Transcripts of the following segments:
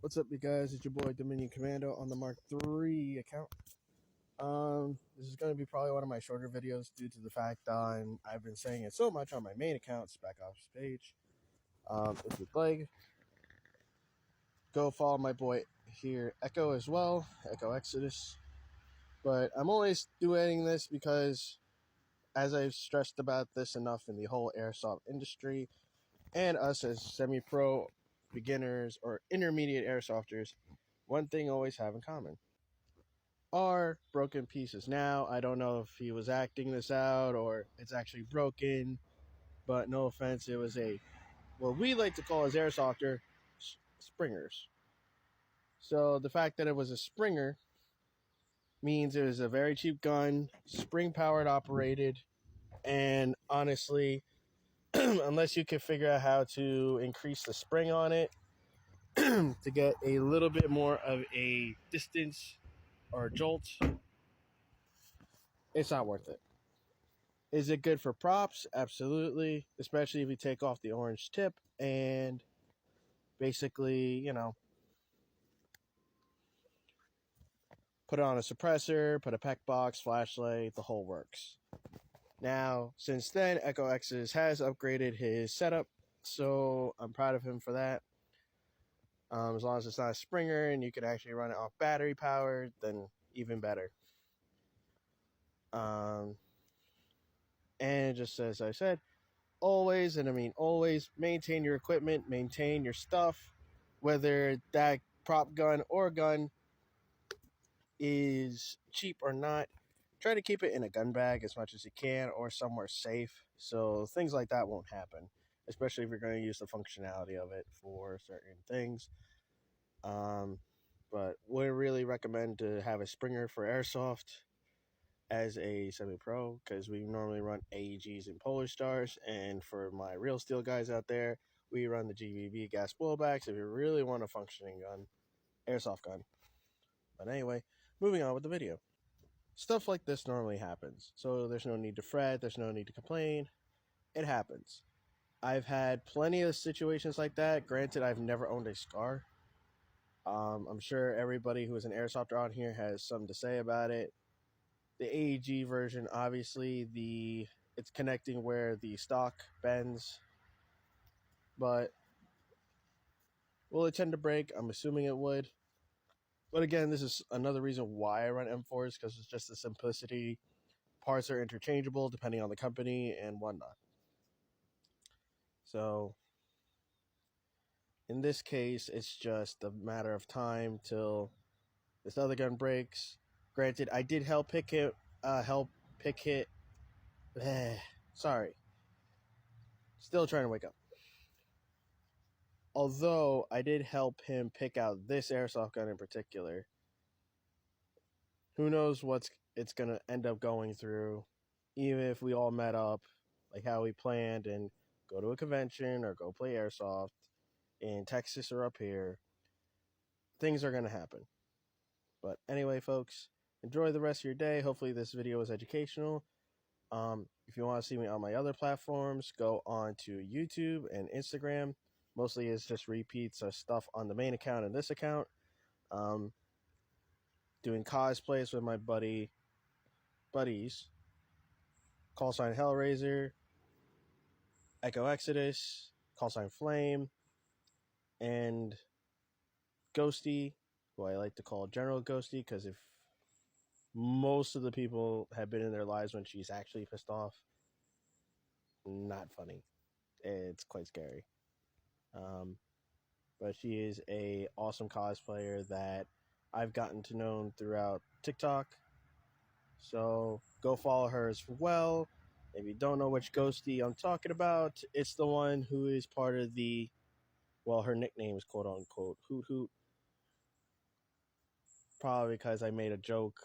What's up, you guys? It's your boy Dominion Commando on the Mark III account. This is going to be probably one of my shorter videos due to the fact I've been saying it so much on my main account, Spec Ops page. If you'd like, go follow my boy here, Echo, as well, Echo Exodus. But I'm always doing this because, as I've stressed about this enough in the whole airsoft industry, and us as semi-pro beginners or intermediate airsofters, one thing always have in common are broken pieces. Now, I don't know if he was acting this out or it's actually broken, but no offense, it was what we like to call as airsofter, springers. So the fact that it was a springer means it was a very cheap gun, spring powered operated, and honestly, unless you can figure out how to increase the spring on it to get a little bit more of a distance or jolt, it's not worth it. Is it good for props? Absolutely, especially if you take off the orange tip and basically, put it on a suppressor, put a PEC box, flashlight, the whole works. Now, since then, Echo X's has upgraded his setup, so I'm proud of him for that. As long as it's not a Springer and you can actually run it off battery powered, then even better. And just as I said, always, and I mean always, maintain your equipment, maintain your stuff, whether that prop gun or gun is cheap or not. Try to keep it in a gun bag as much as you can or somewhere safe so things like that won't happen, especially if you're going to use the functionality of it for certain things. But we really recommend to have a Springer for airsoft as a semi-pro because we normally run AEGs and Polar Stars, and for my real steel guys out there, we run the GVB gas blowbacks if you really want a functioning gun, airsoft gun. But anyway, moving on with the video. Stuff like this normally happens, so there's no need to fret, there's no need to complain. It happens. I've had plenty of situations like that. Granted, I've never owned a SCAR. I'm sure everybody who is an airsofter on here has something to say about it. The AEG version, obviously, it's connecting where the stock bends, but will it tend to break? I'm assuming it would. But again, this is another reason why I run M4s, because it's just the simplicity. Parts are interchangeable depending on the company and whatnot. So in this case, it's just a matter of time till this other gun breaks. Granted, I did help pick it. Sorry. Still trying to wake up. Although I did help him pick out this airsoft gun in particular. Who knows what it's going to end up going through, even if we all met up like how we planned and go to a convention or go play airsoft in Texas or up here. Things are going to happen. But anyway, folks, enjoy the rest of your day. Hopefully this video is educational. If you want to see me on my other platforms, go on to YouTube and Instagram. Mostly it's just repeats of stuff on the main account and this account. Doing cosplays with my buddies. Call sign Hellraiser, Echo Exodus, Call sign Flame, and Ghosty, who I like to call General Ghosty, because if most of the people have been in their lives when she's actually pissed off, not funny. It's quite scary. But she is a awesome cosplayer that I've gotten to know throughout TikTok. So go follow her as well. If you don't know which Ghosty I'm talking about, it's the one who is part of her nickname is quote unquote Hoot Hoot. Probably because I made a joke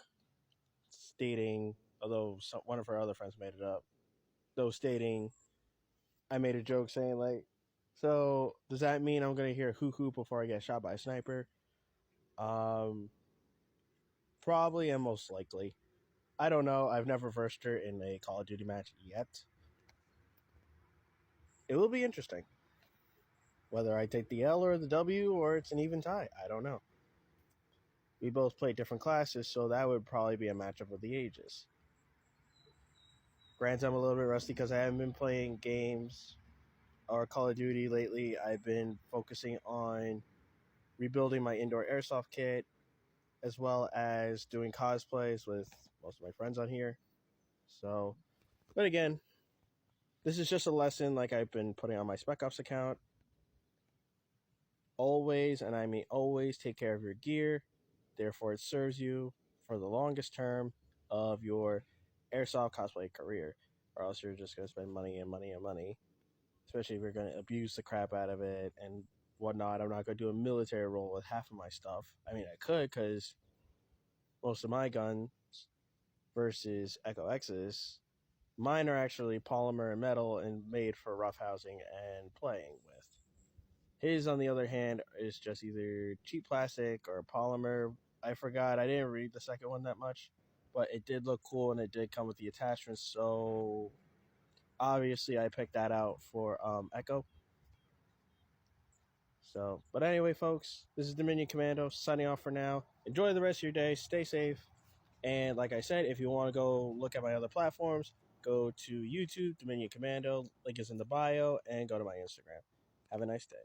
stating, although one of her other friends made it up, I made a joke saying like, so does that mean I'm going to hear Hoot Hoot before I get shot by a sniper? Probably and most likely. I don't know. I've never versed her in a Call of Duty match yet. It will be interesting. Whether I take the L or the W or it's an even tie, I don't know. We both play different classes, so that would probably be a matchup of the ages. Granted, I'm a little bit rusty because I haven't been playing games or Call of Duty lately. I've been focusing on rebuilding my indoor airsoft kit, as well as doing cosplays with most of my friends on here. So, but again, this is just a lesson like I've been putting on my Spec Ops account. Always, and I mean always, take care of your gear. Therefore, it serves you for the longest term of your airsoft cosplay career, or else you're just going to spend money and money and money, especially if you're going to abuse the crap out of it and whatnot. I'm not going to do a military role with half of my stuff. I mean, I could, because most of my guns versus Echo X's, mine are actually polymer and metal and made for roughhousing and playing with. His, on the other hand, is just either cheap plastic or polymer. I forgot. I didn't read the second one that much, but it did look cool and it did come with the attachments. So obviously, I picked that out for Echo. So, but anyway, folks, this is Dominion Commando signing off for now. Enjoy the rest of your day. Stay safe. And like I said, if you want to go look at my other platforms, go to YouTube, Dominion Commando. Link is in the bio, and go to my Instagram. Have a nice day.